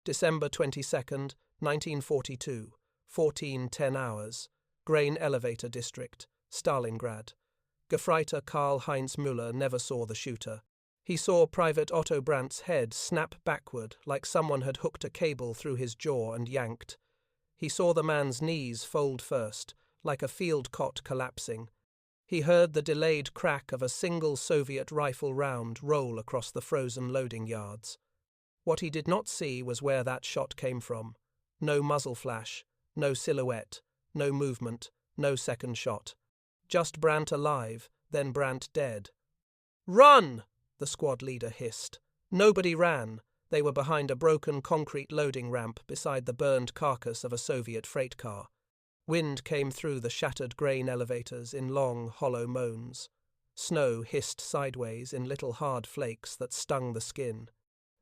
December 22nd, 1942, 14:10 hours, Grain Elevator District, Stalingrad. Gefreiter Karl-Heinz Müller never saw the shooter. He saw Private Otto Brandt's head snap backward like someone had hooked a cable through his jaw and yanked. He saw the man's knees fold first, like a field cot collapsing. He heard the delayed crack of a single Soviet rifle round roll across the frozen loading yards. What he did not see was where that shot came from. No muzzle flash, no silhouette, no movement, no second shot. Just Brandt alive, then Brandt dead. "Run!" the squad leader hissed. Nobody ran. They were behind a broken concrete loading ramp beside the burned carcass of a Soviet freight car. Wind came through the shattered grain elevators in long, hollow moans. Snow hissed sideways in little hard flakes that stung the skin.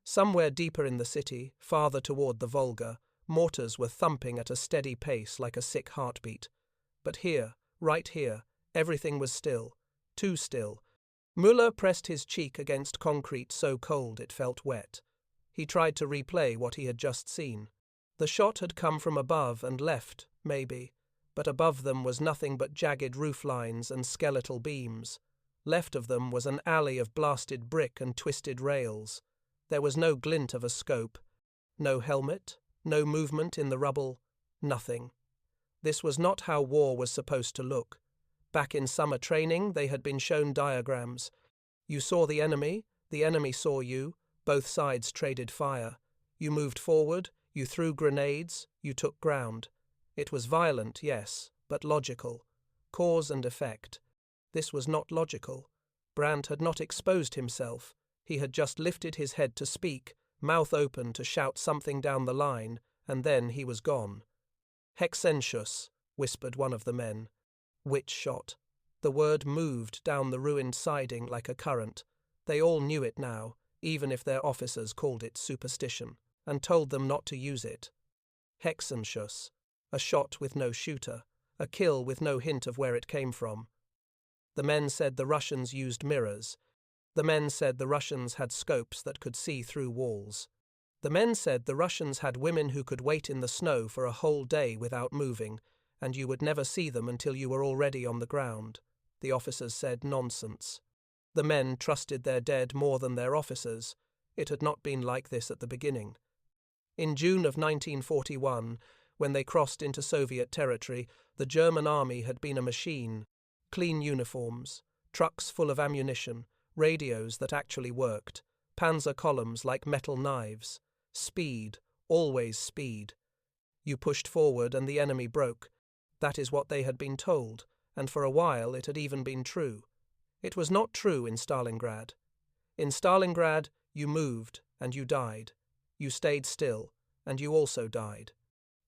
Somewhere deeper in the city, farther toward the Volga, mortars were thumping at a steady pace like a sick heartbeat. But here, right here, everything was still. Too still. Müller pressed his cheek against concrete so cold it felt wet. He tried to replay what he had just seen. The shot had come from above and left, maybe, but above them was nothing but jagged roof lines and skeletal beams. Left of them was an alley of blasted brick and twisted rails. There was no glint of a scope. No helmet, no movement in the rubble, nothing. This was not how war was supposed to look. Back in summer training, they had been shown diagrams. You saw the enemy saw you, both sides traded fire. You moved forward, you threw grenades, you took ground. It was violent, yes, but logical. Cause and effect. This was not logical. Brandt had not exposed himself. He had just lifted his head to speak, mouth open to shout something down the line, and then he was gone. "Hexenschuss," whispered one of the men. Witch shot. The word moved down the ruined siding like a current. They all knew it now, even if their officers called it superstition, and told them not to use it. Hexenschuss. A shot with no shooter. A kill with no hint of where it came from. The men said the Russians used mirrors. The men said the Russians had scopes that could see through walls. The men said the Russians had women who could wait in the snow for a whole day without moving, and you would never see them until you were already on the ground. The officers said nonsense. The men trusted their dead more than their officers. It had not been like this at the beginning. In June of 1941, when they crossed into Soviet territory, the German army had been a machine. Clean uniforms, trucks full of ammunition, radios that actually worked, panzer columns like metal knives. Speed, always speed. You pushed forward and the enemy broke. That is what they had been told, and for a while it had even been true. It was not true in Stalingrad. In Stalingrad, you moved and you died. You stayed still, and you also died.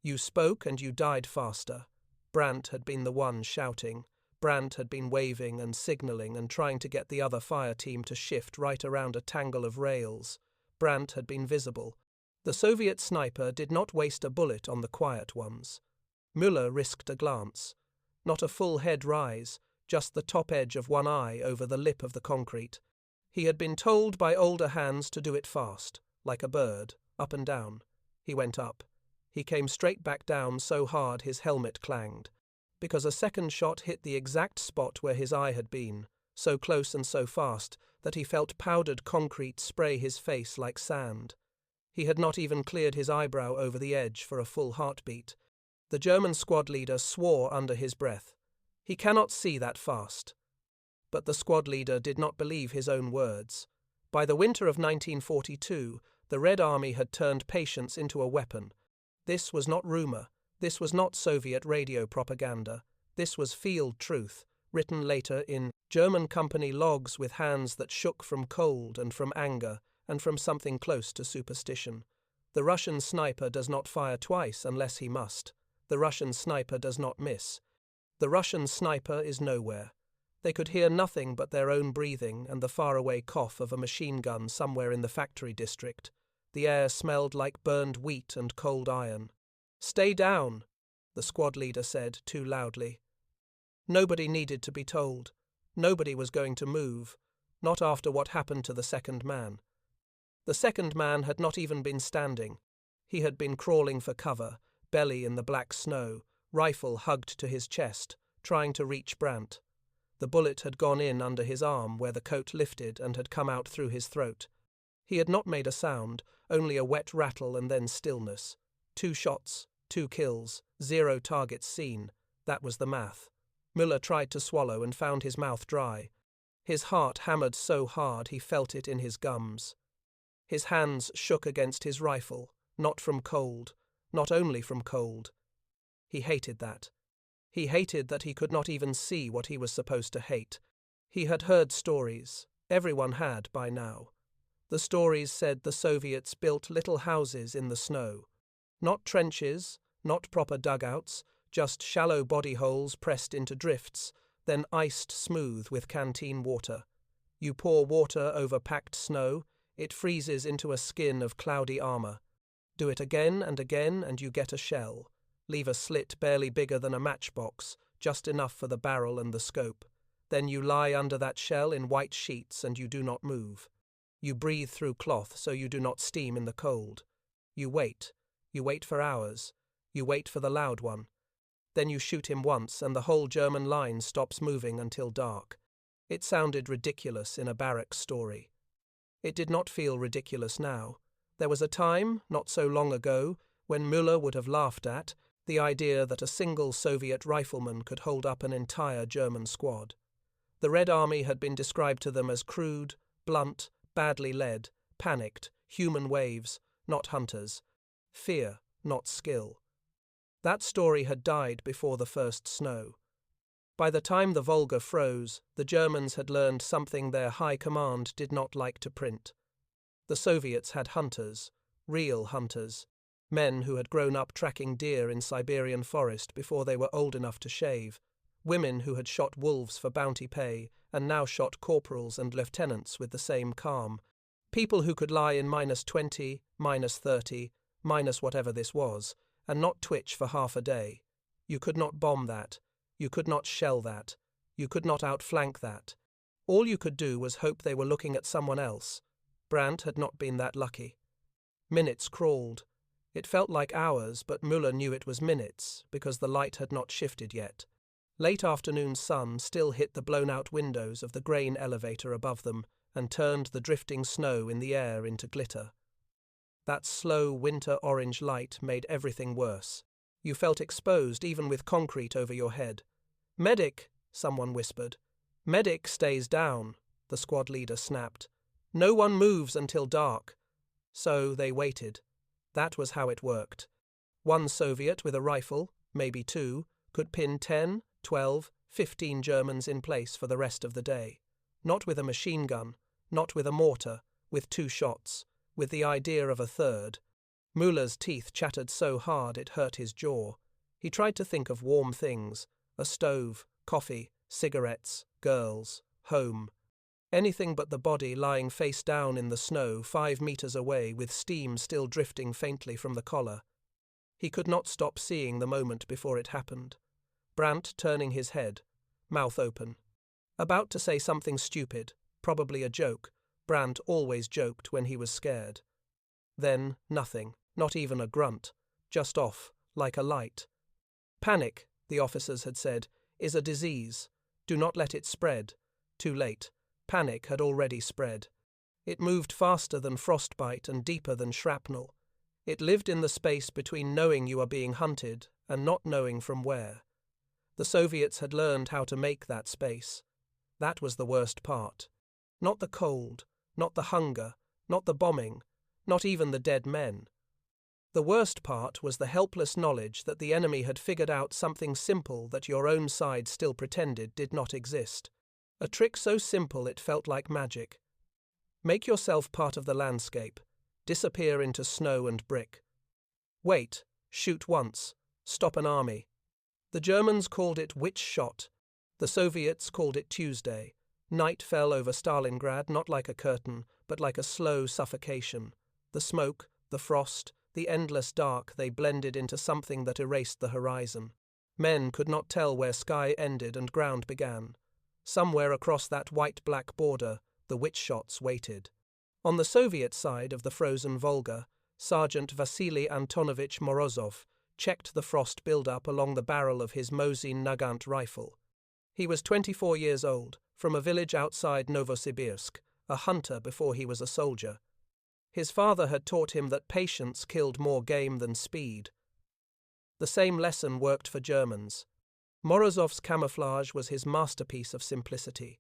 You spoke and you died faster. Brandt had been the one shouting. Brandt had been waving and signalling and trying to get the other fire team to shift right around a tangle of rails. Brandt had been visible. The Soviet sniper did not waste a bullet on the quiet ones. Müller risked a glance. Not a full head rise, just the top edge of one eye over the lip of the concrete. He had been told by older hands to do it fast, like a bird, up and down. He went up. He came straight back down so hard his helmet clanged, because a second shot hit the exact spot where his eye had been, so close and so fast that he felt powdered concrete spray his face like sand. He had not even cleared his eyebrow over the edge for a full heartbeat. The German squad leader swore under his breath. He cannot see that fast. But the squad leader did not believe his own words. By the winter of 1942, the Red Army had turned patience into a weapon. This was not rumor. This was not Soviet radio propaganda. This was field truth, written later in German company logs with hands that shook from cold and from anger and from something close to superstition. The Russian sniper does not fire twice unless he must. The Russian sniper does not miss. The Russian sniper is nowhere. They could hear nothing but their own breathing and the faraway cough of a machine gun somewhere in the factory district. The air smelled like burned wheat and cold iron. "Stay down," the squad leader said too loudly. Nobody needed to be told. Nobody was going to move, not after what happened to the second man. The second man had not even been standing. He had been crawling for cover, belly in the black snow, rifle hugged to his chest, trying to reach Brandt. The bullet had gone in under his arm where the coat lifted and had come out through his throat. He had not made a sound, only a wet rattle and then stillness. 2 shots, 2 kills, 0 targets seen. That was the math. Müller tried to swallow and found his mouth dry. His heart hammered so hard he felt it in his gums. His hands shook against his rifle, not from cold, not only from cold. He hated that. He hated that he could not even see what he was supposed to hate. He had heard stories. Everyone had by now. The stories said the Soviets built little houses in the snow. Not trenches, not proper dugouts, just shallow body holes pressed into drifts, then iced smooth with canteen water. You pour water over packed snow, it freezes into a skin of cloudy armor. Do it again and you get a shell. Leave a slit barely bigger than a matchbox, just enough for the barrel and the scope. Then you lie under that shell in white sheets and you do not move. You breathe through cloth so you do not steam in the cold. You wait. You wait for hours. You wait for the loud one. Then you shoot him once and the whole German line stops moving until dark. It sounded ridiculous in a barrack story. It did not feel ridiculous now. There was a time, not so long ago, when Müller would have laughed at the idea that a single Soviet rifleman could hold up an entire German squad. The Red Army had been described to them as crude, blunt, badly led, panicked, human waves, not hunters. Fear, not skill. That story had died before the first snow. By the time the Volga froze, the Germans had learned something their high command did not like to print. The Soviets had hunters, real hunters, men who had grown up tracking deer in Siberian forest before they were old enough to shave, women who had shot wolves for bounty pay and now shot corporals and lieutenants with the same calm, people who could lie in -20, -30, minus whatever this was, and not twitch for half a day. You could not bomb that. You could not shell that. You could not outflank that. All you could do was hope they were looking at someone else. Brandt had not been that lucky. Minutes crawled. It felt like hours, but Müller knew it was minutes, because the light had not shifted yet. Late afternoon sun still hit the blown-out windows of the grain elevator above them and turned the drifting snow in the air into glitter. That slow winter orange light made everything worse. You felt exposed even with concrete over your head. "Medic," someone whispered. "Medic stays down," the squad leader snapped. "No one moves until dark." So they waited. That was how it worked. One Soviet with a rifle, maybe 2, could pin 10, 12, 15 Germans in place for the rest of the day. Not with a machine gun, not with a mortar, with 2 shots, with the idea of a third. Müller's teeth chattered so hard it hurt his jaw. He tried to think of warm things, a stove, coffee, cigarettes, girls, home. Anything but the body lying face down in the snow 5 meters away with steam still drifting faintly from the collar. He could not stop seeing the moment before it happened. Brandt turning his head, mouth open. About to say something stupid, probably a joke. Brandt always joked when he was scared. Then nothing, not even a grunt, just off, like a light. "Panic," the officers had said, "is a disease. Do not let it spread." Too late. Panic had already spread. It moved faster than frostbite and deeper than shrapnel. It lived in the space between knowing you are being hunted and not knowing from where. The Soviets had learned how to make that space. That was the worst part. Not the cold, not the hunger, not the bombing, not even the dead men. The worst part was the helpless knowledge that the enemy had figured out something simple that your own side still pretended did not exist. A trick so simple it felt like magic. Make yourself part of the landscape. Disappear into snow and brick. Wait. Shoot once. Stop an army. The Germans called it witch shot. The Soviets called it Tuesday. Night fell over Stalingrad not like a curtain, but like a slow suffocation. The smoke, the frost, the endless dark, they blended into something that erased the horizon. Men could not tell where sky ended and ground began. Somewhere across that white-black border, the witch shots waited. On the Soviet side of the frozen Volga, Sergeant Vasily Antonovich Morozov, checked the frost build-up along the barrel of his Mosin Nagant rifle. He was 24 years old, from a village outside Novosibirsk, a hunter before he was a soldier. His father had taught him that patience killed more game than speed. The same lesson worked for Germans. Morozov's camouflage was his masterpiece of simplicity.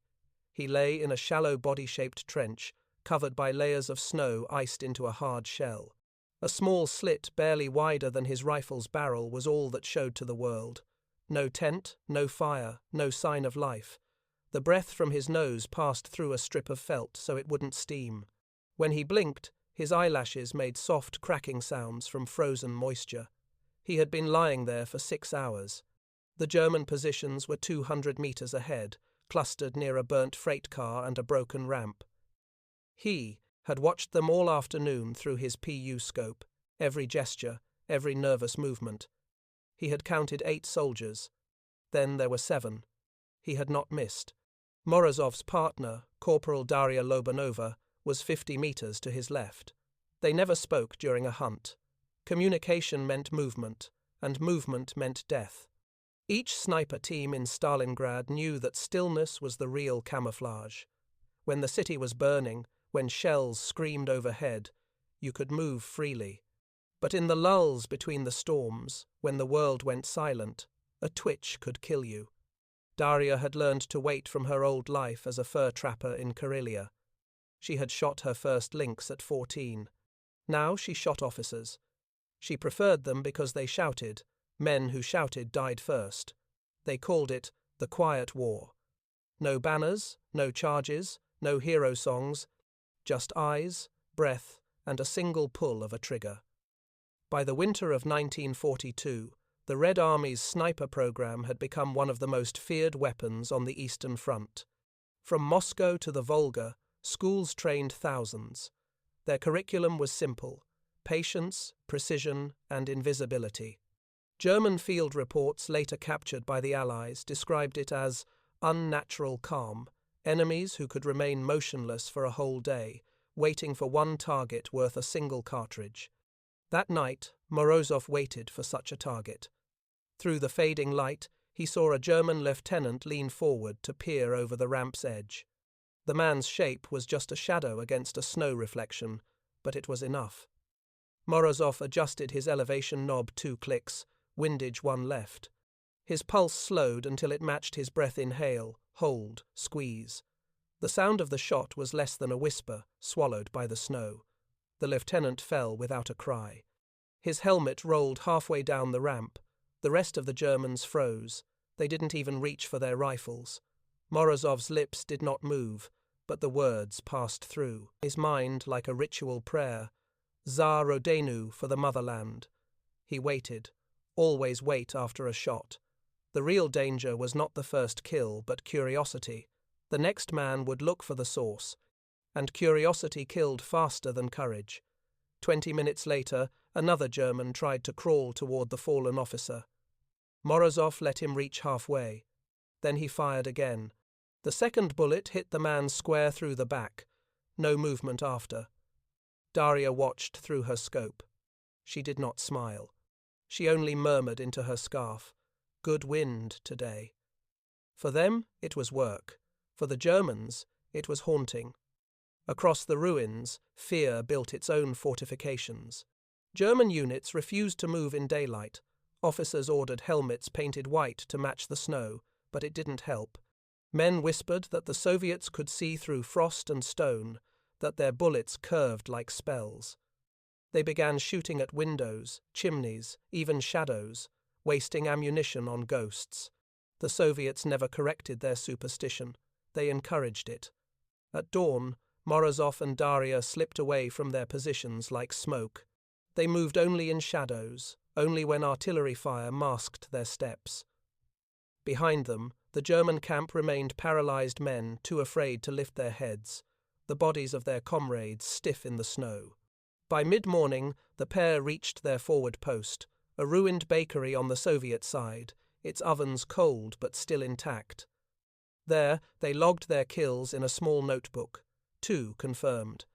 He lay in a shallow body-shaped trench, covered by layers of snow iced into a hard shell. A small slit barely wider than his rifle's barrel was all that showed to the world. No tent, no fire, no sign of life. The breath from his nose passed through a strip of felt so it wouldn't steam. When he blinked, his eyelashes made soft cracking sounds from frozen moisture. He had been lying there for 6 hours. The German positions were 200 meters ahead, clustered near a burnt freight car and a broken ramp. He had watched them all afternoon through his PU scope, every gesture, every nervous movement. He had counted 8 soldiers. Then there were 7. He had not missed. Morozov's partner, Corporal Daria Lobanova, was 50 meters to his left. They never spoke during a hunt. Communication meant movement, and movement meant death. Each sniper team in Stalingrad knew that stillness was the real camouflage. When the city was burning, when shells screamed overhead, you could move freely. But in the lulls between the storms, when the world went silent, a twitch could kill you. Daria had learned to wait from her old life as a fur trapper in Karelia. She had shot her first lynx at 14. Now she shot officers. She preferred them because they shouted. Men who shouted died first. They called it the Quiet War. No banners, no charges, no hero songs, just eyes, breath, and a single pull of a trigger. By the winter of 1942, the Red Army's sniper program had become one of the most feared weapons on the Eastern Front. From Moscow to the Volga, schools trained thousands. Their curriculum was simple: patience, precision, and invisibility. German field reports later captured by the Allies described it as unnatural calm, enemies who could remain motionless for a whole day, waiting for one target worth a single cartridge. That night, Morozov waited for such a target. Through the fading light, he saw a German lieutenant lean forward to peer over the ramp's edge. The man's shape was just a shadow against a snow reflection, but it was enough. Morozov adjusted his elevation knob 2 clicks, windage 1 left. His pulse slowed until it matched his breath inhale, hold, squeeze. The sound of the shot was less than a whisper, swallowed by the snow. The lieutenant fell without a cry. His helmet rolled halfway down the ramp. The rest of the Germans froze. They didn't even reach for their rifles. Morozov's lips did not move, but the words passed through his mind like a ritual prayer. Za Rodenu, for the motherland. He waited. Always wait after a shot. The real danger was not the first kill, but curiosity. The next man would look for the source, and curiosity killed faster than courage. 20 minutes later, another German tried to crawl toward the fallen officer. Morozov let him reach halfway. Then he fired again. The second bullet hit the man square through the back. No movement after. Daria watched through her scope. She did not smile. She only murmured into her scarf, "Good wind today." For them, it was work. For the Germans, it was haunting. Across the ruins, fear built its own fortifications. German units refused to move in daylight. Officers ordered helmets painted white to match the snow, but it didn't help. Men whispered that the Soviets could see through frost and stone, that their bullets curved like spells. They began shooting at windows, chimneys, even shadows, wasting ammunition on ghosts. The Soviets never corrected their superstition. They encouraged it. At dawn, Morozov and Daria slipped away from their positions like smoke. They moved only in shadows, only when artillery fire masked their steps. Behind them, the German camp remained paralyzed men too afraid to lift their heads, the bodies of their comrades stiff in the snow. By mid-morning, the pair reached their forward post, a ruined bakery on the Soviet side, its ovens cold but still intact. There, they logged their kills in a small notebook. 2 confirmed.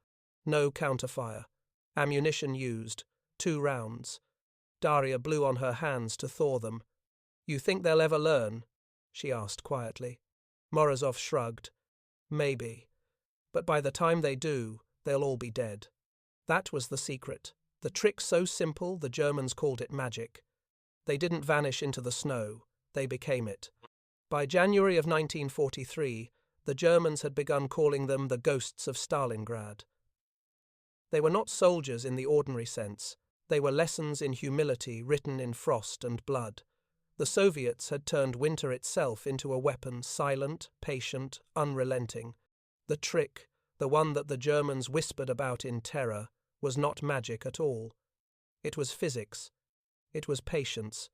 No counterfire. Ammunition used, 2 rounds. Daria blew on her hands to thaw them. You think they'll ever learn? She asked quietly. Morozov shrugged. Maybe. But by the time they do, they'll all be dead. That was the secret. The trick so simple, the Germans called it magic. They didn't vanish into the snow. They became it. By January of 1943, the Germans had begun calling them the ghosts of Stalingrad. They were not soldiers in the ordinary sense. They were lessons in humility written in frost and blood. The Soviets had turned winter itself into a weapon, silent, patient, unrelenting. The trick, the one that the Germans whispered about in terror, was not magic at all. It was physics. It was patience.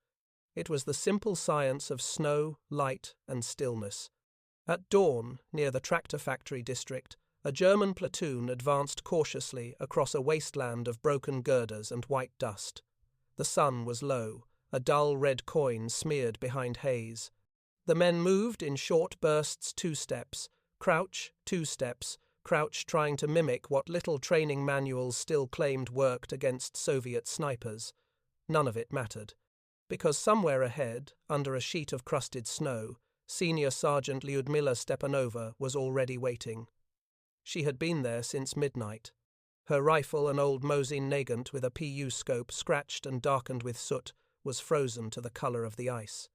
It was the simple science of snow, light, and stillness. At dawn, near the tractor factory district, a German platoon advanced cautiously across a wasteland of broken girders and white dust. The sun was low, a dull red coin smeared behind haze. The men moved in short bursts, 2 steps, crouch, 2 steps, crouch, trying to mimic what little training manuals still claimed worked against Soviet snipers. None of it mattered, because somewhere ahead, under a sheet of crusted snow, Senior Sergeant Lyudmila Stepanova was already waiting. She had been there since midnight. Her rifle, an old Mosin Nagant with a PU scope scratched and darkened with soot, was frozen to the colour of the ice.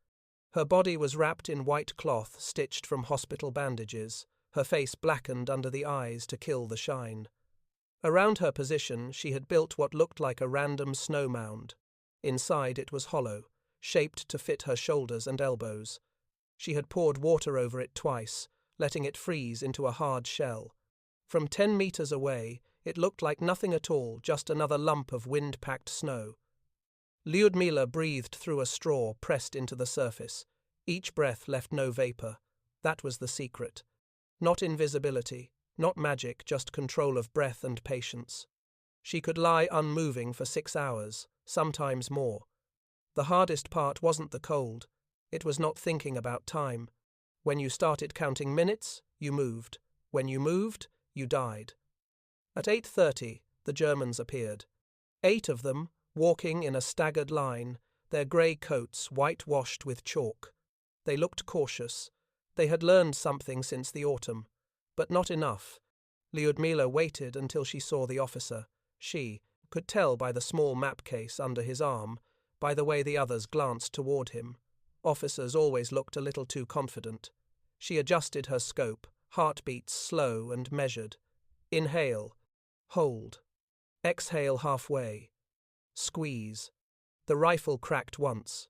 Her body was wrapped in white cloth stitched from hospital bandages, her face blackened under the eyes to kill the shine. Around her position she had built what looked like a random snow mound. Inside it was hollow, shaped to fit her shoulders and elbows. She had poured water over it twice, letting it freeze into a hard shell. From 10 meters away, it looked like nothing at all, just another lump of wind-packed snow. Lyudmila breathed through a straw pressed into the surface. Each breath left no vapor. That was the secret. Not invisibility, not magic, just control of breath and patience. She could lie unmoving for 6 hours, sometimes more. The hardest part wasn't the cold. It was not thinking about time. When you started counting minutes, you moved. When you moved, you died. At 8:30, the Germans appeared. 8 of them, walking in a staggered line, their grey coats whitewashed with chalk. They looked cautious. They had learned something since the autumn, but not enough. Lyudmila waited until she saw the officer. She could tell by the small map case under his arm, by the way the others glanced toward him. Officers always looked a little too confident. She adjusted her scope, heartbeats slow and measured. Inhale. Hold. Exhale halfway. Squeeze. The rifle cracked once.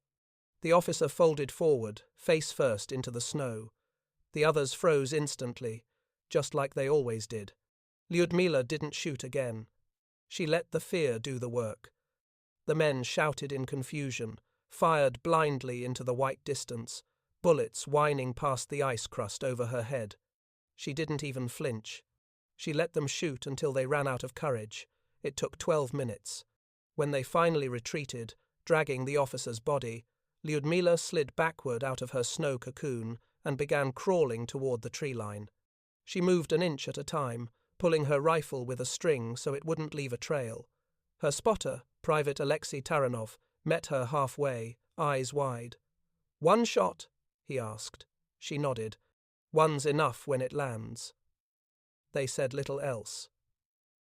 The officer folded forward, face first into the snow. The others froze instantly, just like they always did. Lyudmila didn't shoot again. She let the fear do the work. The men shouted in confusion, fired blindly into the white distance, bullets whining past the ice crust over her head. She didn't even flinch. She let them shoot until they ran out of courage. It took 12 minutes. When they finally retreated, dragging the officer's body, Lyudmila slid backward out of her snow cocoon and began crawling toward the tree line. She moved an inch at a time, pulling her rifle with a string so it wouldn't leave a trail. Her spotter, Private Alexei Taranov, met her halfway, eyes wide. "One shot?" he asked. She nodded. "One's enough when it lands." They said little else.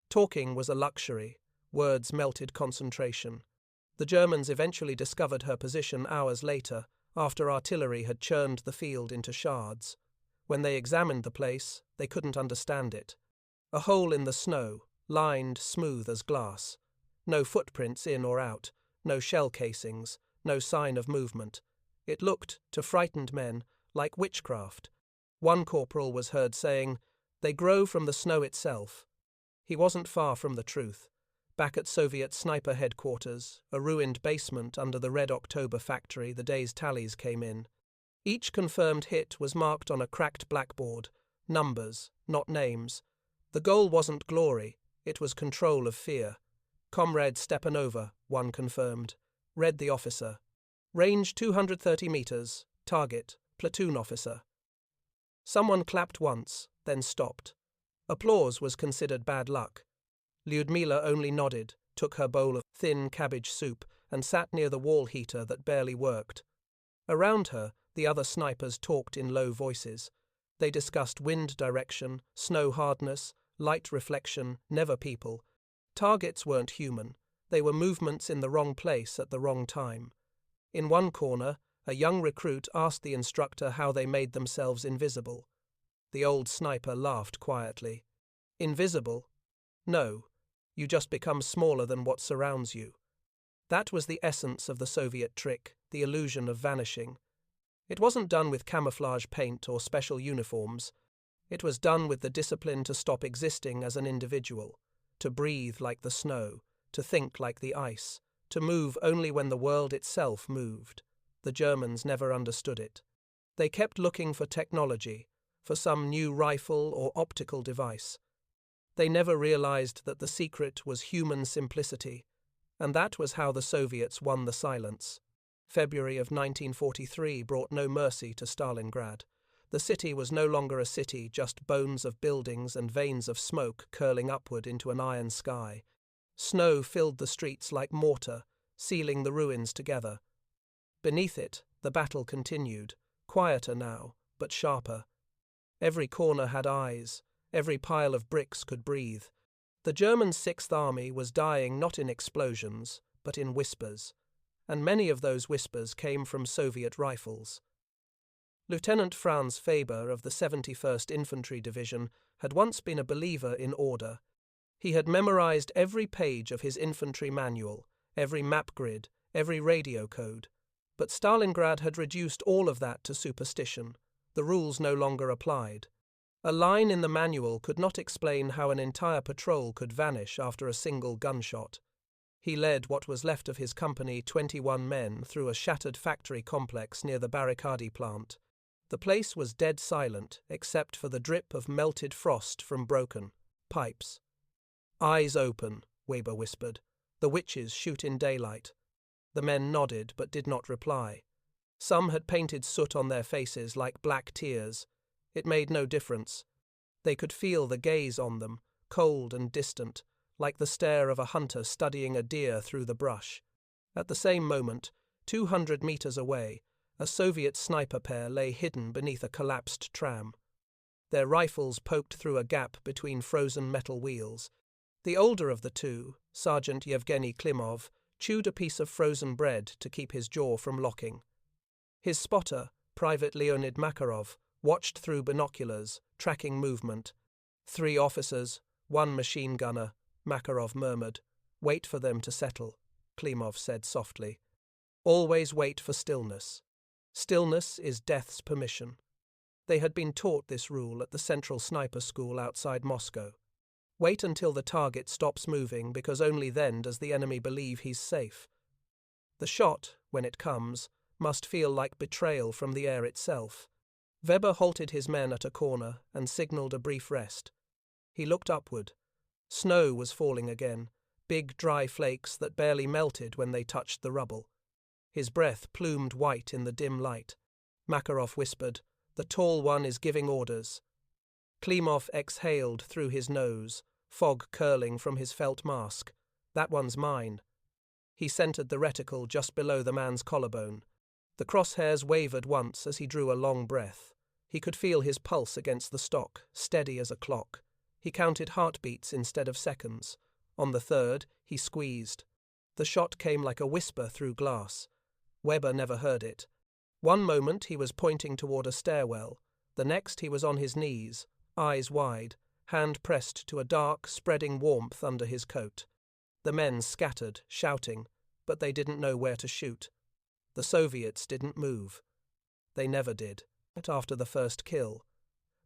Talking was a luxury. Words melted concentration. The Germans eventually discovered her position hours later, after artillery had churned the field into shards. When they examined the place, they couldn't understand it. A hole in the snow, lined smooth as glass. No footprints in or out, no shell casings, no sign of movement. It looked, to frightened men, like witchcraft. One corporal was heard saying, "They grow from the snow itself." He wasn't far from the truth. Back at Soviet sniper headquarters, a ruined basement under the Red October factory, the day's tallies came in. Each confirmed hit was marked on a cracked blackboard. Numbers, not names. The goal wasn't glory, it was control of fear. Comrade Stepanova, one confirmed. Read the officer. Range 230 meters. Target, platoon officer. Someone clapped once, then stopped. Applause was considered bad luck. Lyudmila only nodded, took her bowl of thin cabbage soup, and sat near the wall heater that barely worked. Around her, the other snipers talked in low voices. They discussed wind direction, snow hardness, light reflection, never people. Targets weren't human. They were movements in the wrong place at the wrong time. In one corner, a young recruit asked the instructor how they made themselves invisible. The old sniper laughed quietly. Invisible? No. You just become smaller than what surrounds you. That was the essence of the Soviet trick, the illusion of vanishing. It wasn't done with camouflage paint or special uniforms. It was done with the discipline to stop existing as an individual, to breathe like the snow, to think like the ice, to move only when the world itself moved. The Germans never understood it. They kept looking for technology, for some new rifle or optical device. They never realized that the secret was human simplicity, and that was how the Soviets won the silence. February of 1943 brought no mercy to Stalingrad. The city was no longer a city, just bones of buildings and veins of smoke curling upward into an iron sky. Snow filled the streets like mortar, sealing the ruins together. Beneath it, the battle continued, quieter now, but sharper. Every corner had eyes. Every pile of bricks could breathe. The German Sixth Army was dying not in explosions, but in whispers, and many of those whispers came from Soviet rifles. Lieutenant Franz Faber of the 71st Infantry Division had once been a believer in order. He had memorized every page of his infantry manual, every map grid, every radio code. But Stalingrad had reduced all of that to superstition. The rules no longer applied. A line in the manual could not explain how an entire patrol could vanish after a single gunshot. He led what was left of his company, 21 men, through a shattered factory complex near the Barricadi plant. The place was dead silent, except for the drip of melted frost from broken pipes. "Eyes open," Weber whispered. "The witches shoot in daylight." The men nodded but did not reply. Some had painted soot on their faces like black tears. It made no difference. They could feel the gaze on them, cold and distant, like the stare of a hunter studying a deer through the brush. At the same moment, 200 meters away, a Soviet sniper pair lay hidden beneath a collapsed tram. Their rifles poked through a gap between frozen metal wheels. The older of the two, Sergeant Yevgeny Klimov, chewed a piece of frozen bread to keep his jaw from locking. His spotter, Private Leonid Makarov, watched through binoculars, tracking movement. 3 officers, 1 machine gunner, Makarov murmured. "Wait for them to settle," Klimov said softly. "Always wait for stillness. Stillness is death's permission." They had been taught this rule at the Central Sniper School outside Moscow. Wait until the target stops moving, because only then does the enemy believe he's safe. The shot, when it comes, must feel like betrayal from the air itself. Weber halted his men at a corner and signaled a brief rest. He looked upward. Snow was falling again, big dry flakes that barely melted when they touched the rubble. His breath plumed white in the dim light. Makarov whispered, "The tall one is giving orders." Klimov exhaled through his nose, fog curling from his felt mask. "That one's mine." He centered the reticle just below the man's collarbone. The crosshairs wavered once as he drew a long breath. He could feel his pulse against the stock, steady as a clock. He counted heartbeats instead of seconds. On the third, he squeezed. The shot came like a whisper through glass. Weber never heard it. One moment he was pointing toward a stairwell. The next he was on his knees, eyes wide, hand pressed to a dark, spreading warmth under his coat. The men scattered, shouting, but they didn't know where to shoot. The Soviets didn't move. They never did, after the first kill.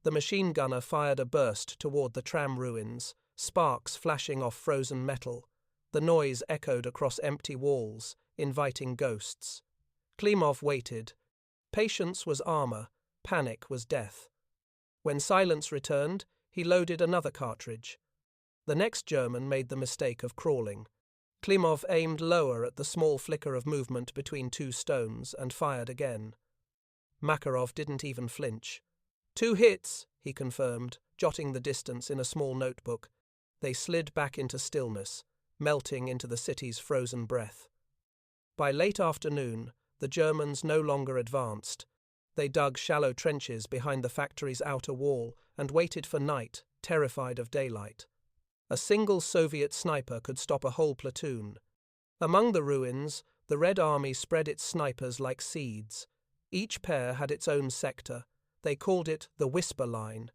The machine gunner fired a burst toward the tram ruins, sparks flashing off frozen metal. The noise echoed across empty walls, inviting ghosts. Klimov waited. Patience was armor, panic was death. When silence returned, he loaded another cartridge. The next German made the mistake of crawling. Klimov aimed lower at the small flicker of movement between 2 stones and fired again. Makarov didn't even flinch. 2 hits, he confirmed, jotting the distance in a small notebook. They slid back into stillness, melting into the city's frozen breath. By late afternoon, the Germans no longer advanced. They dug shallow trenches behind the factory's outer wall and waited for night, terrified of daylight. A single Soviet sniper could stop a whole platoon. Among the ruins, the Red Army spread its snipers like seeds. Each pair had its own sector. They called it the Whisper Line.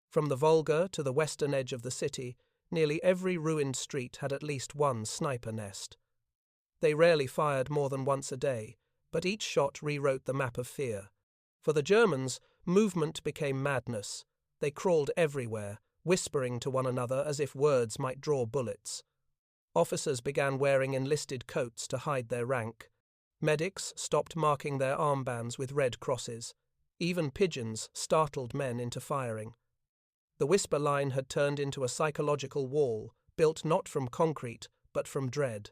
From the Volga to the western edge of the city, nearly every ruined street had at least one sniper nest. They rarely fired more than once a day, but each shot rewrote the map of fear. For the Germans, movement became madness. They crawled everywhere, whispering to one another as if words might draw bullets. Officers began wearing enlisted coats to hide their rank. Medics stopped marking their armbands with red crosses. Even pigeons startled men into firing. The Whisper Line had turned into a psychological wall, built not from concrete, but from dread.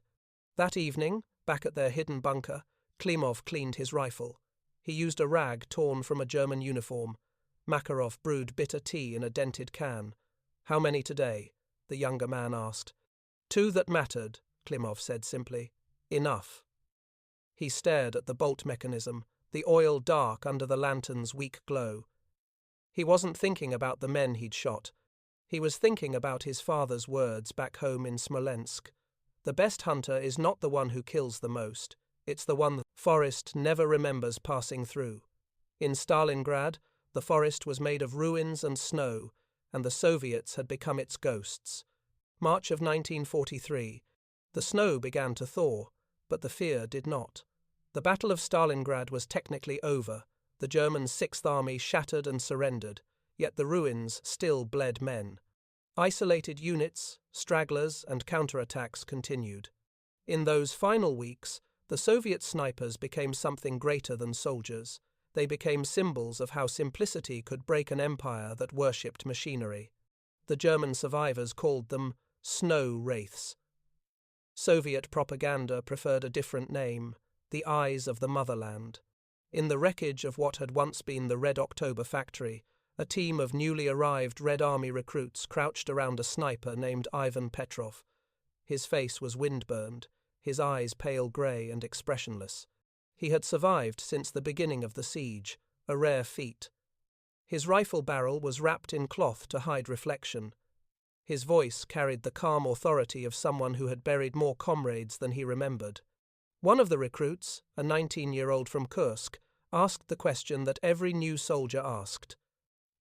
That evening, back at their hidden bunker, Klimov cleaned his rifle. He used a rag torn from a German uniform. Makarov brewed bitter tea in a dented can. "How many today?" the younger man asked. "Two that mattered," Klimov said simply. "Enough." He stared at the bolt mechanism, the oil dark under the lantern's weak glow. He wasn't thinking about the men he'd shot. He was thinking about his father's words back home in Smolensk. The best hunter is not the one who kills the most. It's the one the forest never remembers passing through. In Stalingrad, the forest was made of ruins and snow, and the Soviets had become its ghosts. March of 1943. The snow began to thaw, but the fear did not. The Battle of Stalingrad was technically over. The German Sixth Army shattered and surrendered, yet the ruins still bled men. Isolated units, stragglers, and counterattacks continued. In those final weeks, the Soviet snipers became something greater than soldiers. They became symbols of how simplicity could break an empire that worshipped machinery. The German survivors called them snow wraiths. Soviet propaganda preferred a different name, the Eyes of the Motherland. In the wreckage of what had once been the Red October factory, a team of newly arrived Red Army recruits crouched around a sniper named Ivan Petrov. His face was wind-burned, his eyes pale grey and expressionless. He had survived since the beginning of the siege, a rare feat. His rifle barrel was wrapped in cloth to hide reflection. His voice carried the calm authority of someone who had buried more comrades than he remembered. One of the recruits, a 19-year-old from Kursk, asked the question that every new soldier asked.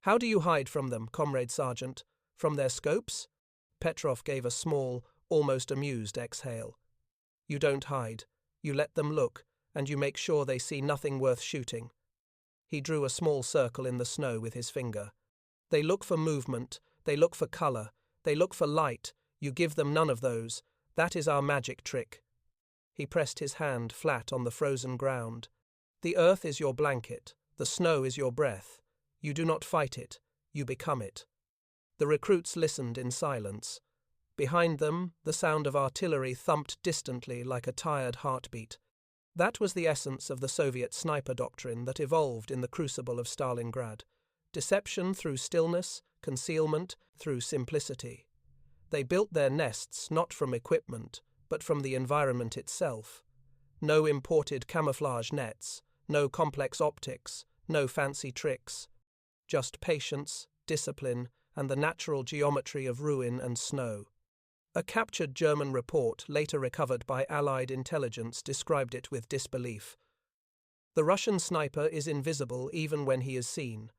"How do you hide from them, Comrade Sergeant? From their scopes?" Petrov gave a small, almost amused exhale. "You don't hide. You let them look, and you make sure they see nothing worth shooting." He drew a small circle in the snow with his finger. "They look for movement, they look for color, they look for light. You give them none of those. That is our magic trick." He pressed his hand flat on the frozen ground. "The earth is your blanket, the snow is your breath. You do not fight it, you become it." The recruits listened in silence. Behind them, the sound of artillery thumped distantly like a tired heartbeat. That was the essence of the Soviet sniper doctrine that evolved in the crucible of Stalingrad. Deception through stillness, concealment through simplicity. They built their nests not from equipment, but from the environment itself. No imported camouflage nets, no complex optics, no fancy tricks. Just patience, discipline, and the natural geometry of ruin and snow. A captured German report, later recovered by Allied intelligence, described it with disbelief. "The Russian sniper is invisible even when he is seen.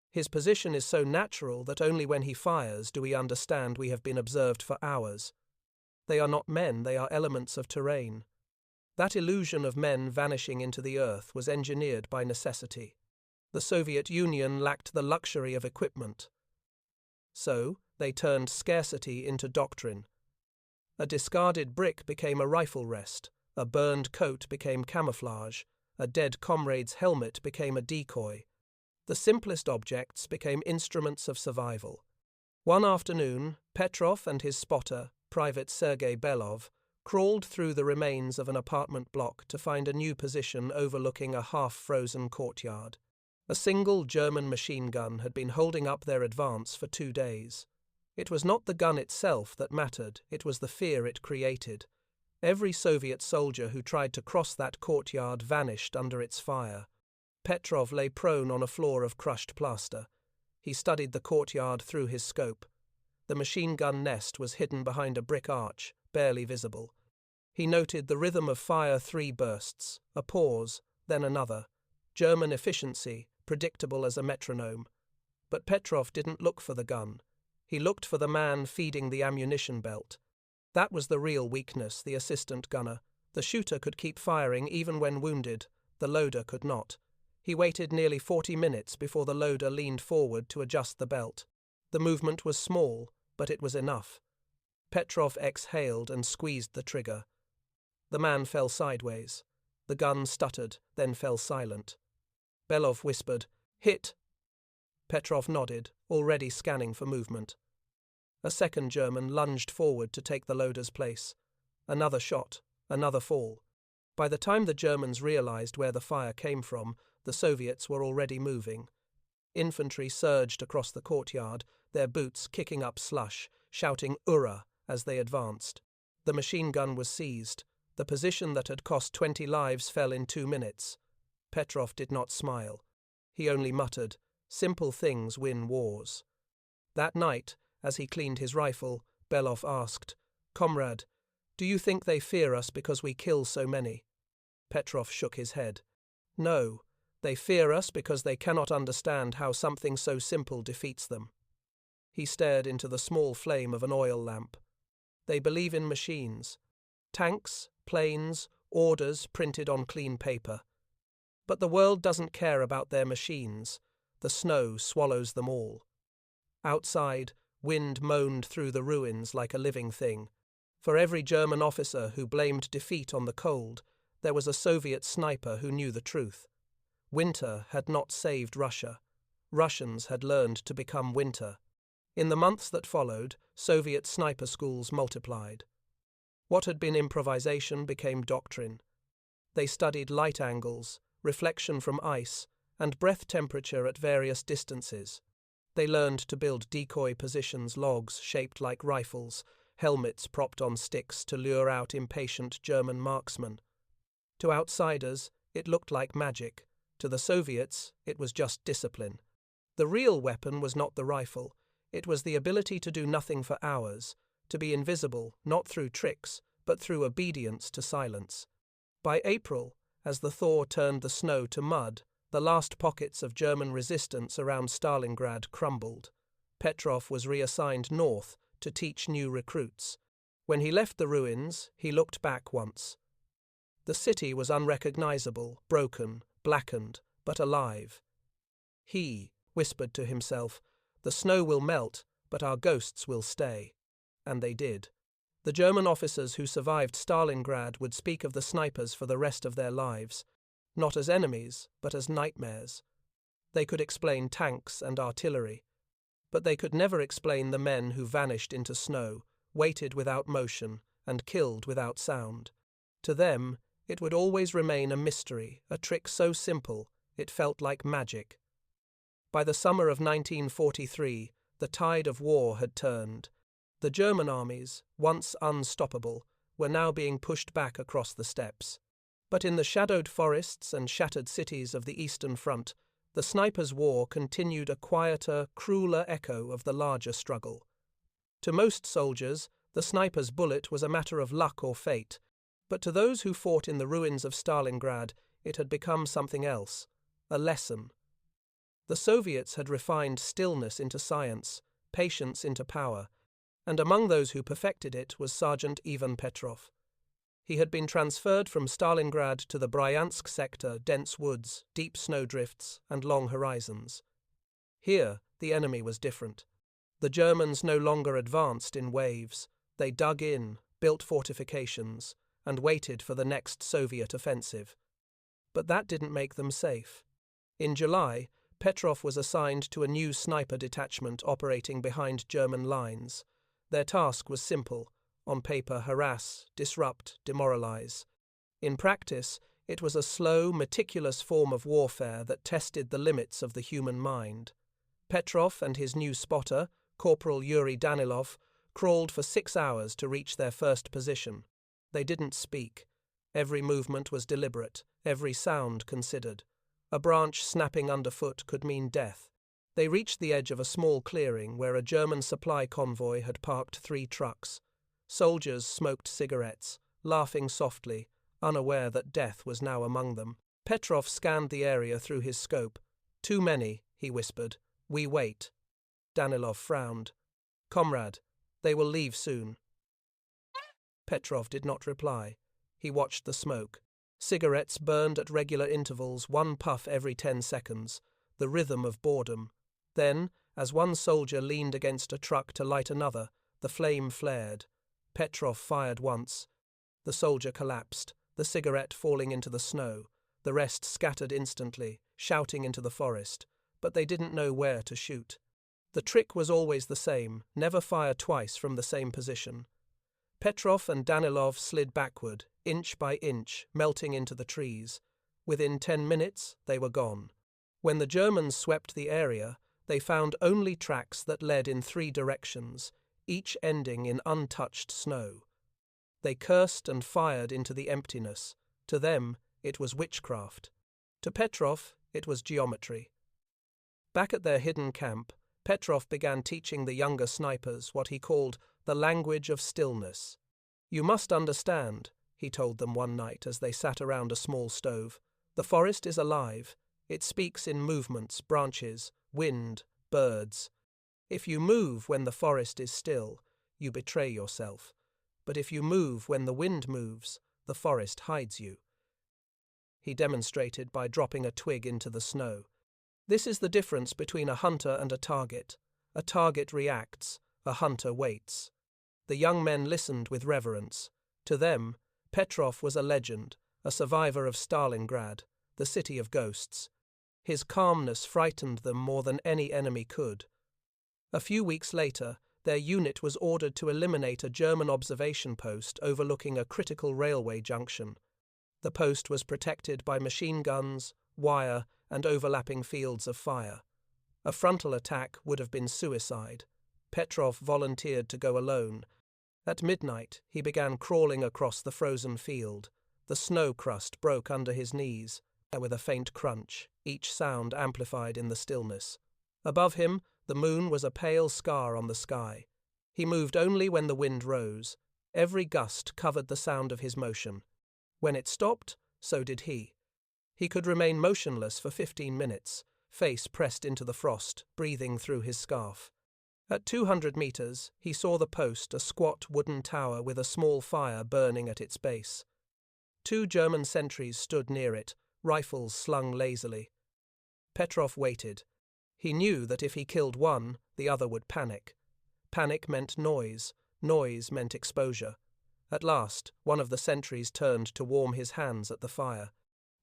His position is so natural that only when he fires do we understand we have been observed for hours. They are not men, they are elements of terrain." That illusion of men vanishing into the earth was engineered by necessity. The Soviet Union lacked the luxury of equipment. So, they turned scarcity into doctrine. A discarded brick became a rifle rest, a burned coat became camouflage, a dead comrade's helmet became a decoy. The simplest objects became instruments of survival. One afternoon, Petrov and his spotter, Private Sergei Belov, crawled through the remains of an apartment block to find a new position overlooking a half-frozen courtyard. A single German machine gun had been holding up their advance for 2 days. It was not the gun itself that mattered, it was the fear it created. Every Soviet soldier who tried to cross that courtyard vanished under its fire. Petrov lay prone on a floor of crushed plaster. He studied the courtyard through his scope. The machine gun nest was hidden behind a brick arch, barely visible. He noted the rhythm of fire, 3 bursts, a pause, then another. German efficiency, predictable as a metronome. But Petrov didn't look for the gun. He looked for the man feeding the ammunition belt. That was the real weakness, the assistant gunner. The shooter could keep firing even when wounded. The loader could not. He waited nearly 40 minutes before the loader leaned forward to adjust the belt. The movement was small, but it was enough. Petrov exhaled and squeezed the trigger. The man fell sideways. The gun stuttered, then fell silent. Belov whispered, "Hit!" Petrov nodded, already scanning for movement. A second German lunged forward to take the loader's place. Another shot, another fall. By the time the Germans realized where the fire came from, the Soviets were already moving. Infantry surged across the courtyard, their boots kicking up slush, shouting "Ura!" as they advanced. The machine gun was seized. The position that had cost 20 lives fell in 2 minutes. Petrov did not smile. He only muttered, "Simple things win wars." That night, as he cleaned his rifle, Belov asked, "Comrade, do you think they fear us because we kill so many?" Petrov shook his head. "No, they fear us because they cannot understand how something so simple defeats them." He stared into the small flame of an oil lamp. "They believe in machines. Tanks, planes, orders printed on clean paper. But the world doesn't care about their machines. The snow swallows them all." Outside, wind moaned through the ruins like a living thing. For every German officer who blamed defeat on the cold, there was a Soviet sniper who knew the truth. Winter had not saved Russia. Russians had learned to become winter. In the months that followed, Soviet sniper schools multiplied. What had been improvisation became doctrine. They studied light angles, reflection from ice, and breath temperature at various distances. They learned to build decoy positions, logs shaped like rifles, helmets propped on sticks to lure out impatient German marksmen. To outsiders, it looked like magic. To the Soviets, it was just discipline. The real weapon was not the rifle. It was the ability to do nothing for hours, to be invisible, not through tricks, but through obedience to silence. By April, as the thaw turned the snow to mud, the last pockets of German resistance around Stalingrad crumbled. Petrov was reassigned north to teach new recruits. When he left the ruins, he looked back once. The city was unrecognizable, broken, blackened, but alive. He whispered to himself, "The snow will melt, but our ghosts will stay." And they did. The German officers who survived Stalingrad would speak of the snipers for the rest of their lives, not as enemies, but as nightmares. They could explain tanks and artillery, but they could never explain the men who vanished into snow, waited without motion, and killed without sound. To them, it would always remain a mystery, a trick so simple, it felt like magic. By the summer of 1943, the tide of war had turned. The German armies, once unstoppable, were now being pushed back across the steppes. But in the shadowed forests and shattered cities of the Eastern Front, the snipers' war continued a quieter, crueler echo of the larger struggle. To most soldiers, the sniper's bullet was a matter of luck or fate, but to those who fought in the ruins of Stalingrad, it had become something else, a lesson. The Soviets had refined stillness into science, patience into power, and among those who perfected it was Sergeant Ivan Petrov. He had been transferred from Stalingrad to the Bryansk sector, dense woods, deep snowdrifts, and long horizons. Here, the enemy was different. The Germans no longer advanced in waves. They dug in, built fortifications, and waited for the next Soviet offensive. But that didn't make them safe. In July, Petrov was assigned to a new sniper detachment operating behind German lines. Their task was simple: on paper, harass, disrupt, demoralize. In practice, it was a slow, meticulous form of warfare that tested the limits of the human mind. Petrov and his new spotter, Corporal Yuri Danilov, crawled for 6 hours to reach their first position. They didn't speak. Every movement was deliberate, every sound considered. A branch snapping underfoot could mean death. They reached the edge of a small clearing where a German supply convoy had parked 3 trucks. Soldiers smoked cigarettes, laughing softly, unaware that death was now among them. Petrov scanned the area through his scope. "Too many," he whispered. "We wait." Danilov frowned. "Comrade, they will leave soon." Petrov did not reply. He watched the smoke. Cigarettes burned at regular intervals, 1 puff every 10 seconds, the rhythm of boredom. Then, as one soldier leaned against a truck to light another, the flame flared. Petrov fired once. The soldier collapsed, the cigarette falling into the snow. The rest scattered instantly, shouting into the forest, but they didn't know where to shoot. The trick was always the same, never fire twice from the same position. Petrov and Danilov slid backward, inch by inch, melting into the trees. Within 10 minutes, they were gone. When the Germans swept the area, they found only tracks that led in 3 directions, each ending in untouched snow. They cursed and fired into the emptiness. To them, it was witchcraft. To Petrov, it was geometry. Back at their hidden camp, Petrov began teaching the younger snipers what he called the language of stillness. "You must understand," he told them one night as they sat around a small stove. "The forest is alive. It speaks in movements, branches, wind, birds. If you move when the forest is still, you betray yourself. But if you move when the wind moves, the forest hides you." He demonstrated by dropping a twig into the snow. This is the difference between a hunter and a target. A target reacts, a hunter waits. The young men listened with reverence. To them, Petrov was a legend, a survivor of Stalingrad, the city of ghosts. His calmness frightened them more than any enemy could. A few weeks later, their unit was ordered to eliminate a German observation post overlooking a critical railway junction. The post was protected by machine guns, wire, and overlapping fields of fire. A frontal attack would have been suicide. Petrov volunteered to go alone. At midnight, he began crawling across the frozen field. The snow crust broke under his knees, with a faint crunch, each sound amplified in the stillness. Above him, the moon was a pale scar on the sky. He moved only when the wind rose. Every gust covered the sound of his motion. When it stopped, so did he. He could remain motionless for 15 minutes, face pressed into the frost, breathing through his scarf. At 200 meters, he saw the post, a squat wooden tower with a small fire burning at its base. 2 German sentries stood near it, rifles slung lazily. Petrov waited. He knew that if he killed one, the other would panic. Panic meant noise. Noise meant exposure. At last, one of the sentries turned to warm his hands at the fire.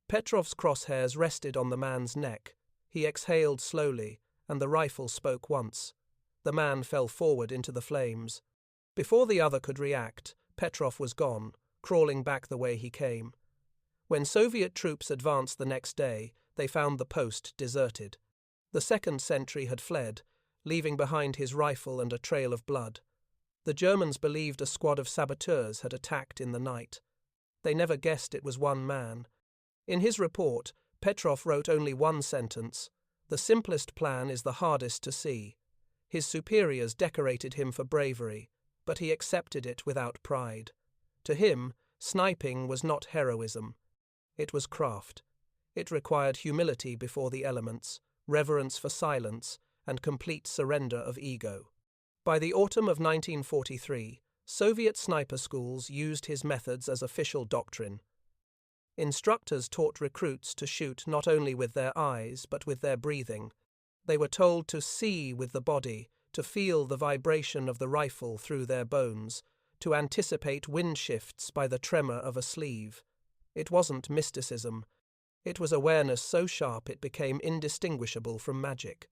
Petrov's crosshairs rested on the man's neck. He exhaled slowly, and the rifle spoke once. The man fell forward into the flames. Before the other could react, Petrov was gone, crawling back the way he came. When Soviet troops advanced the next day, they found the post deserted. The second sentry had fled, leaving behind his rifle and a trail of blood. The Germans believed a squad of saboteurs had attacked in the night. They never guessed it was one man. In his report, Petrov wrote only one sentence: "The simplest plan is the hardest to see." His superiors decorated him for bravery, but he accepted it without pride. To him, sniping was not heroism. It was craft. It required humility before the elements, reverence for silence, and complete surrender of ego. By the autumn of 1943, Soviet sniper schools used his methods as official doctrine. Instructors taught recruits to shoot not only with their eyes, but with their breathing. They were told to see with the body, to feel the vibration of the rifle through their bones, to anticipate wind shifts by the tremor of a sleeve. It wasn't mysticism. It was awareness so sharp it became indistinguishable from magic.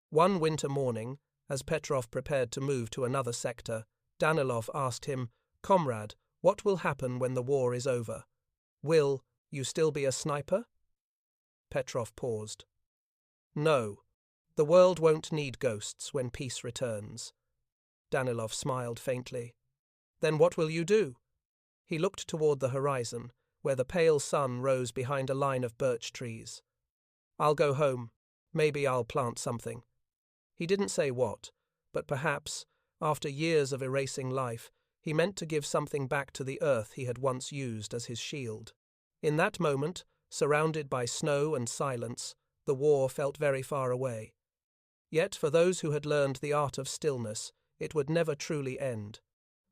One winter morning, as Petrov prepared to move to another sector, Danilov asked him, "Comrade, what will happen when the war is over? Will you still be a sniper?" Petrov paused. "No. The world won't need ghosts when peace returns. Danilov smiled faintly. Then what will you do? He looked toward the horizon, where the pale sun rose behind a line of birch trees. I'll go home. Maybe I'll plant something. He didn't say what, but perhaps, after years of erasing life, he meant to give something back to the earth he had once used as his shield. In that moment, surrounded by snow and silence, the war felt very far away. Yet for those who had learned the art of stillness, it would never truly end.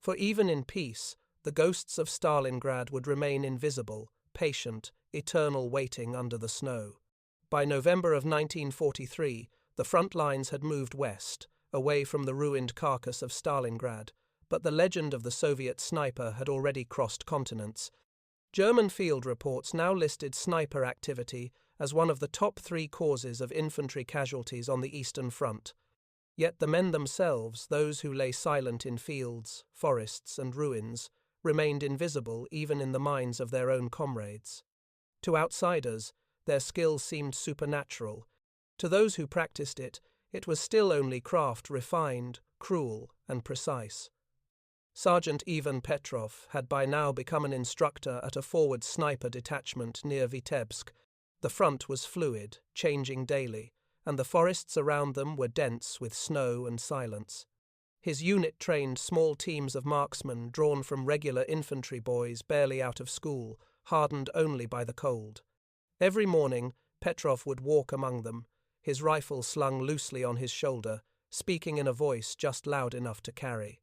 For even in peace, the ghosts of Stalingrad would remain invisible, patient, eternal, waiting under the snow. By November of 1943, the front lines had moved west, away from the ruined carcass of Stalingrad, but the legend of the Soviet sniper had already crossed continents. German field reports now listed sniper activity as one of the top 3 causes of infantry casualties on the Eastern Front. Yet the men themselves, those who lay silent in fields, forests, and ruins, remained invisible even in the minds of their own comrades. To outsiders, their skill seemed supernatural. To those who practiced it, it was still only craft refined, cruel, and precise. Sergeant Ivan Petrov had by now become an instructor at a forward sniper detachment near Vitebsk. The front was fluid, changing daily, and the forests around them were dense with snow and silence. His unit trained small teams of marksmen drawn from regular infantry boys barely out of school, hardened only by the cold. Every morning, Petrov would walk among them, his rifle slung loosely on his shoulder, speaking in a voice just loud enough to carry.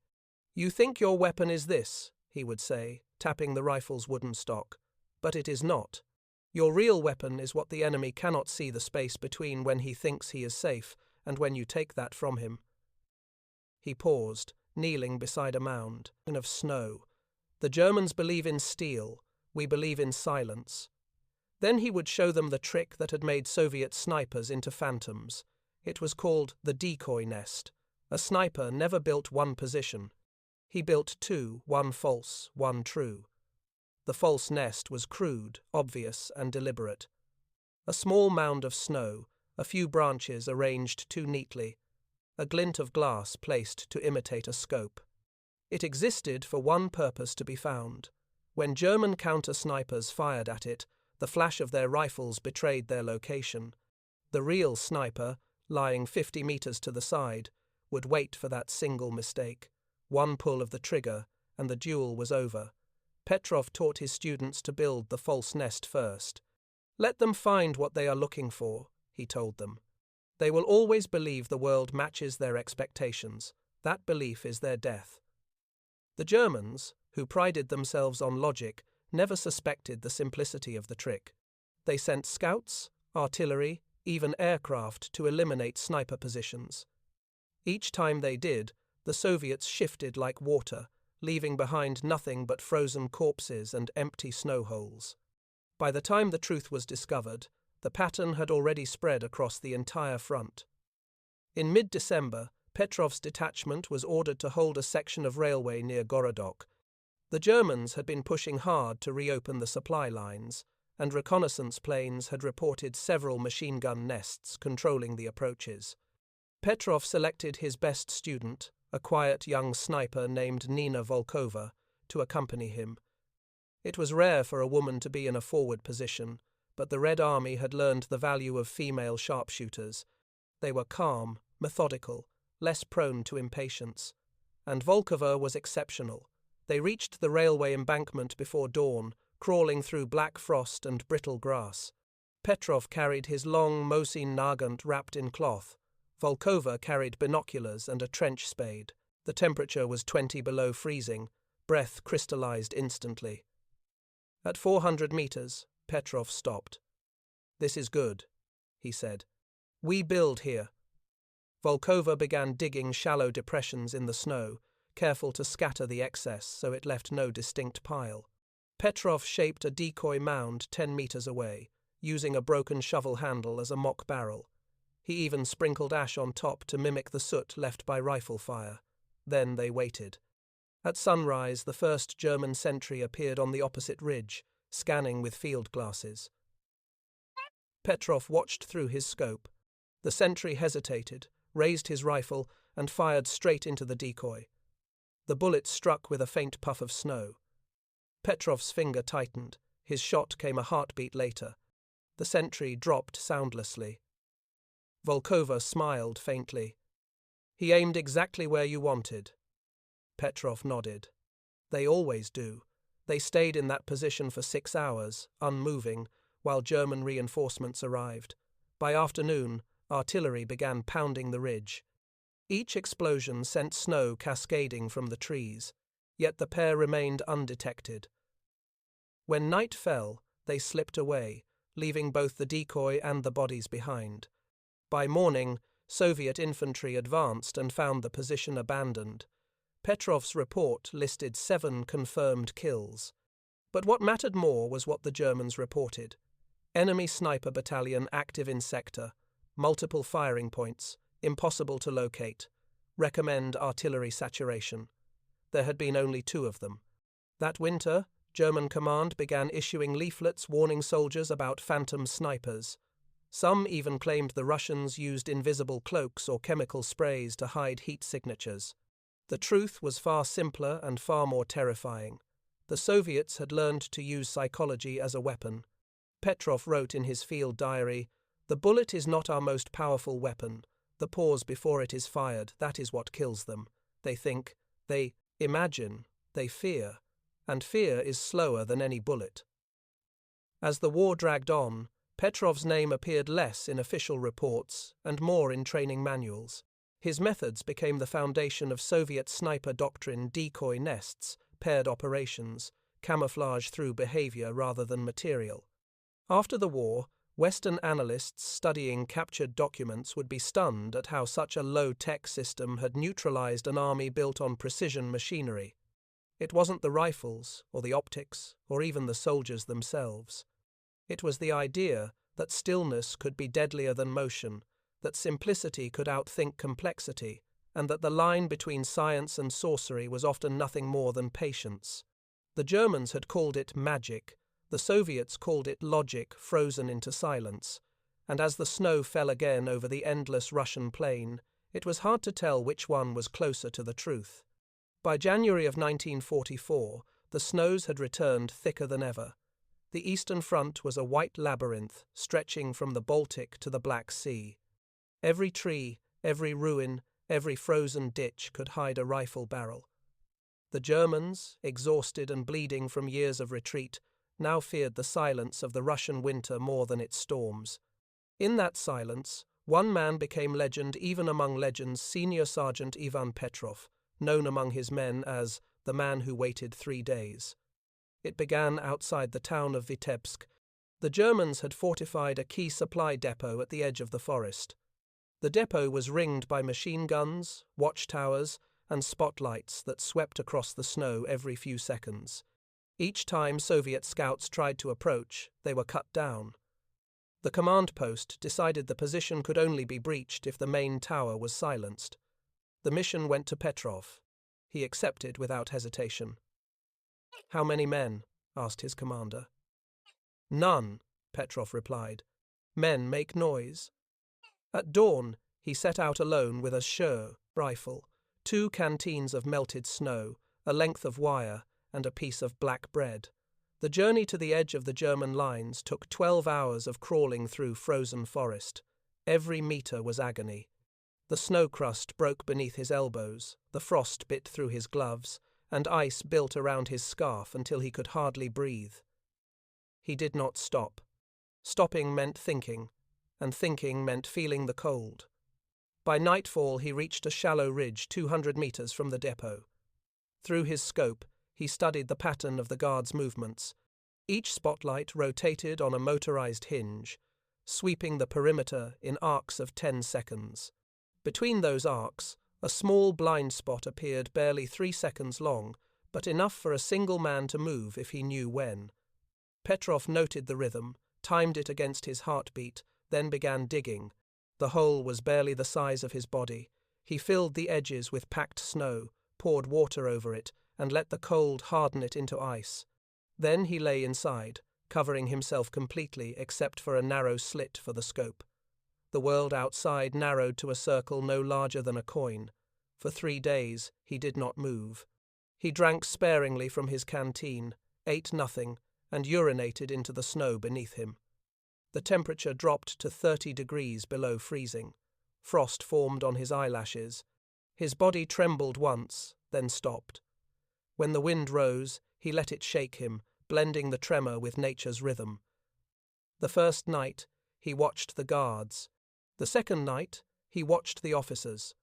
"You think your weapon is this," he would say, tapping the rifle's wooden stock, "but it is not. Your real weapon is what the enemy cannot see the space between when he thinks he is safe and when you take that from him." He paused, kneeling beside a mound of snow. "The Germans believe in steel, we believe in silence." Then he would show them the trick that had made Soviet snipers into phantoms. It was called the decoy nest. A sniper never built one position. He built 2, one false, one true. The false nest was crude, obvious, and deliberate. A small mound of snow, a few branches arranged too neatly, a glint of glass placed to imitate a scope. It existed for one purpose to be found. When German counter-snipers fired at it, the flash of their rifles betrayed their location. The real sniper, lying 50 meters to the side, would wait for that single mistake. One pull of the trigger, and the duel was over. Petrov taught his students to build the false nest first. "Let them find what they are looking for," he told them. "They will always believe the world matches their expectations. That belief is their death." The Germans, who prided themselves on logic, never suspected the simplicity of the trick. They sent scouts, artillery, even aircraft to eliminate sniper positions. Each time they did, the Soviets shifted like water, leaving behind nothing but frozen corpses and empty snow holes. By the time the truth was discovered, the pattern had already spread across the entire front. In mid-December, Petrov's detachment was ordered to hold a section of railway near Gorodok. The Germans had been pushing hard to reopen the supply lines, and reconnaissance planes had reported several machine gun nests controlling the approaches. Petrov selected his best student, a quiet young sniper named Nina Volkova, to accompany him. It was rare for a woman to be in a forward position, but the Red Army had learned the value of female sharpshooters. They were calm, methodical, less prone to impatience. And Volkova was exceptional. They reached the railway embankment before dawn, crawling through black frost and brittle grass. Petrov carried his long Mosin Nagant wrapped in cloth. Volkova carried binoculars and a trench spade. The temperature was 20 below freezing. Breath crystallized instantly. At 400 meters, Petrov stopped. "This is good," he said. "We build here." Volkova began digging shallow depressions in the snow, careful to scatter the excess so it left no distinct pile. Petrov shaped a decoy mound 10 meters away, using a broken shovel handle as a mock barrel. He even sprinkled ash on top to mimic the soot left by rifle fire. Then they waited. At sunrise, the first German sentry appeared on the opposite ridge, scanning with field glasses. Petrov watched through his scope. The sentry hesitated, raised his rifle, and fired straight into the decoy. The bullet struck with a faint puff of snow. Petrov's finger tightened. His shot came a heartbeat later. The sentry dropped soundlessly. Volkova smiled faintly. He aimed exactly where you wanted. Petrov nodded. They always do. They stayed in that position for 6 hours, unmoving, while German reinforcements arrived. By afternoon, artillery began pounding the ridge. Each explosion sent snow cascading from the trees, yet the pair remained undetected. When night fell, they slipped away, leaving both the decoy and the bodies behind. By morning, Soviet infantry advanced and found the position abandoned. Petrov's report listed 7 confirmed kills. But what mattered more was what the Germans reported. Enemy sniper battalion active in sector, multiple firing points, impossible to locate. Recommend artillery saturation. There had been only 2 of them. That winter, German command began issuing leaflets warning soldiers about phantom snipers. Some even claimed the Russians used invisible cloaks or chemical sprays to hide heat signatures. The truth was far simpler and far more terrifying. The Soviets had learned to use psychology as a weapon. Petrov wrote in his field diary, "The bullet is not our most powerful weapon. The pause before it is fired, that is what kills them. They think, they imagine, they fear, and fear is slower than any bullet." As the war dragged on, Petrov's name appeared less in official reports and more in training manuals. His methods became the foundation of Soviet sniper doctrine: decoy nests, paired operations, camouflage through behavior rather than material. After the war, Western analysts studying captured documents would be stunned at how such a low-tech system had neutralized an army built on precision machinery. It wasn't the rifles, or the optics, or even the soldiers themselves. It was the idea that stillness could be deadlier than motion, that simplicity could outthink complexity, and that the line between science and sorcery was often nothing more than patience. The Germans had called it magic, the Soviets called it logic frozen into silence, and as the snow fell again over the endless Russian plain, it was hard to tell which one was closer to the truth. By January of 1944, the snows had returned thicker than ever. The Eastern Front was a white labyrinth stretching from the Baltic to the Black Sea. Every tree, every ruin, every frozen ditch could hide a rifle barrel. The Germans, exhausted and bleeding from years of retreat, now feared the silence of the Russian winter more than its storms. In that silence, one man became legend even among legends: Senior Sergeant Ivan Petrov, known among his men as the man who waited 3 days. It began outside the town of Vitebsk. The Germans had fortified a key supply depot at the edge of the forest. The depot was ringed by machine guns, watchtowers, and spotlights that swept across the snow every few seconds. Each time Soviet scouts tried to approach, they were cut down. The command post decided the position could only be breached if the main tower was silenced. The mission went to Petrov. He accepted without hesitation. "How many men?" asked his commander. "None," Petrov replied. "Men make noise." At dawn, he set out alone with a Schuss rifle, 2 canteens of melted snow, a length of wire, and a piece of black bread. The journey to the edge of the German lines took 12 hours of crawling through frozen forest. Every meter was agony. The snow crust broke beneath his elbows, the frost bit through his gloves, and ice built around his scarf until he could hardly breathe. He did not stop. Stopping meant thinking, and thinking meant feeling the cold. By nightfall he reached a shallow ridge 200 meters from the depot. Through his scope, he studied the pattern of the guards' movements. Each spotlight rotated on a motorized hinge, sweeping the perimeter in arcs of 10 seconds. Between those arcs, a small blind spot appeared barely 3 seconds long, but enough for a single man to move if he knew when. Petrov noted the rhythm, timed it against his heartbeat, then began digging. The hole was barely the size of his body. He filled the edges with packed snow, poured water over it, and let the cold harden it into ice. Then he lay inside, covering himself completely except for a narrow slit for the scope. The world outside narrowed to a circle no larger than a coin. For 3 days he did not move. He drank sparingly from his canteen, ate nothing, and urinated into the snow beneath him. The temperature dropped to 30 degrees below freezing. Frost formed on his eyelashes. His body trembled once, then stopped. When the wind rose, he let it shake him, blending the tremor with nature's rhythm. The first night, he watched the guards. The second night, he watched the officers.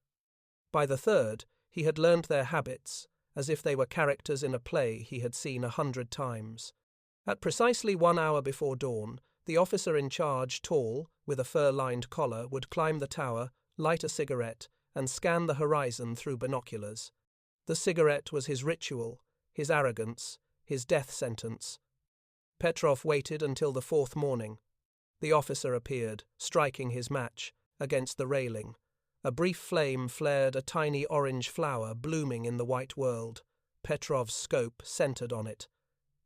By the third, he had learned their habits, as if they were characters in a play he had seen 100 times. At precisely 1 hour before dawn, the officer in charge, tall, with a fur-lined collar, would climb the tower, light a cigarette, and scan the horizon through binoculars. The cigarette was his ritual, his arrogance, his death sentence. Petrov waited until the 4th morning. The officer appeared, striking his match, against the railing. A brief flame flared, a tiny orange flower blooming in the white world. Petrov's scope centered on it.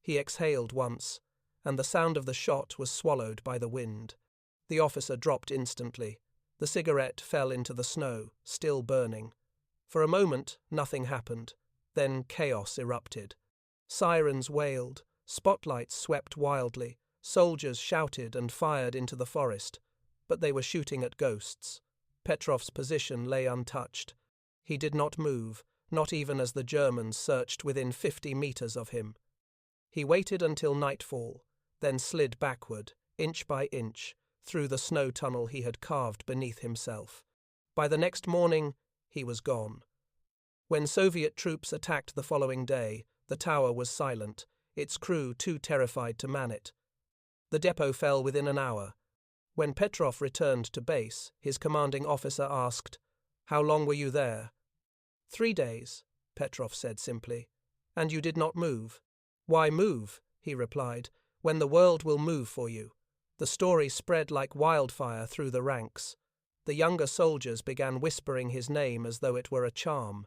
He exhaled once, and the sound of the shot was swallowed by the wind. The officer dropped instantly. The cigarette fell into the snow, still burning. For a moment, nothing happened. Then chaos erupted. Sirens wailed, spotlights swept wildly, soldiers shouted and fired into the forest, but they were shooting at ghosts. Petrov's position lay untouched. He did not move, not even as the Germans searched within 50 meters of him. He waited until nightfall, then slid backward, inch by inch, through the snow tunnel he had carved beneath himself. By the next morning, he was gone. When Soviet troops attacked the following day, the tower was silent, its crew too terrified to man it. The depot fell within an hour. When Petrov returned to base, his commanding officer asked, "How long were you there?" 3 days, Petrov said simply. "And you did not move?" "Why move?" he replied, "when the world will move for you." The story spread like wildfire through the ranks. The younger soldiers began whispering his name as though it were a charm.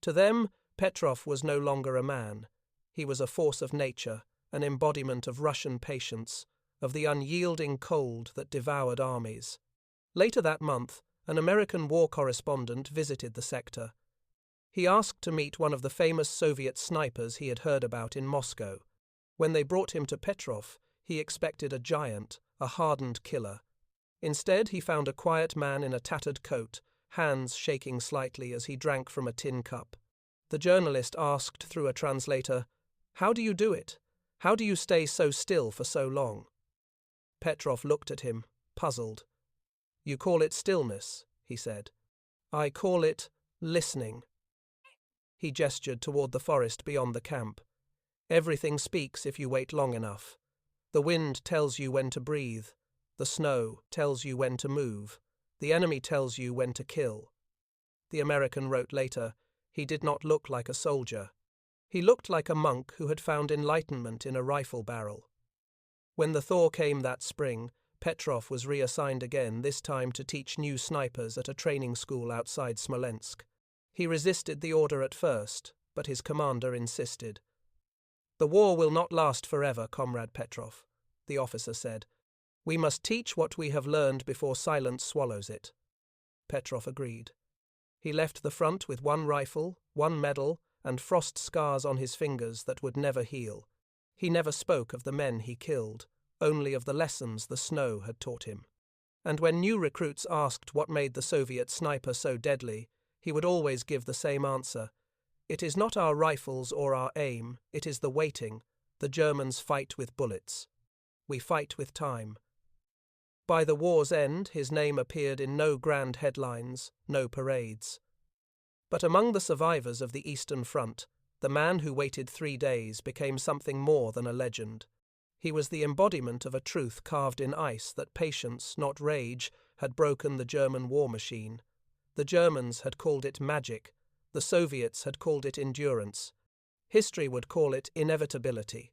To them, Petrov was no longer a man. He was a force of nature, an embodiment of Russian patience, of the unyielding cold that devoured armies. Later that month, an American war correspondent visited the sector. He asked to meet one of the famous Soviet snipers he had heard about in Moscow. When they brought him to Petrov, he expected a giant, a hardened killer. Instead, he found a quiet man in a tattered coat, hands shaking slightly as he drank from a tin cup. The journalist asked through a translator, "How do you do it? How do you stay so still for so long?" Petrov looked at him, puzzled. "You call it stillness," he said. "I call it listening." He gestured toward the forest beyond the camp. "Everything speaks if you wait long enough. The wind tells you when to breathe. The snow tells you when to move. The enemy tells you when to kill." The American wrote later, "He did not look like a soldier. He looked like a monk who had found enlightenment in a rifle barrel." When the thaw came that spring, Petrov was reassigned again, this time to teach new snipers at a training school outside Smolensk. He resisted the order at first, but his commander insisted. "The war will not last forever, Comrade Petrov," the officer said. "We must teach what we have learned before silence swallows it." Petrov agreed. He left the front with 1 rifle, 1 medal, and frost scars on his fingers that would never heal. He never spoke of the men he killed, only of the lessons the snow had taught him. And when new recruits asked what made the Soviet sniper so deadly, he would always give the same answer. "It is not our rifles or our aim, it is the waiting. The Germans fight with bullets. We fight with time." By the war's end, his name appeared in no grand headlines, no parades. But among the survivors of the Eastern Front, the man who waited 3 days became something more than a legend. He was the embodiment of a truth carved in ice that patience, not rage, had broken the German war machine. The Germans had called it magic. The Soviets had called it endurance. History would call it inevitability.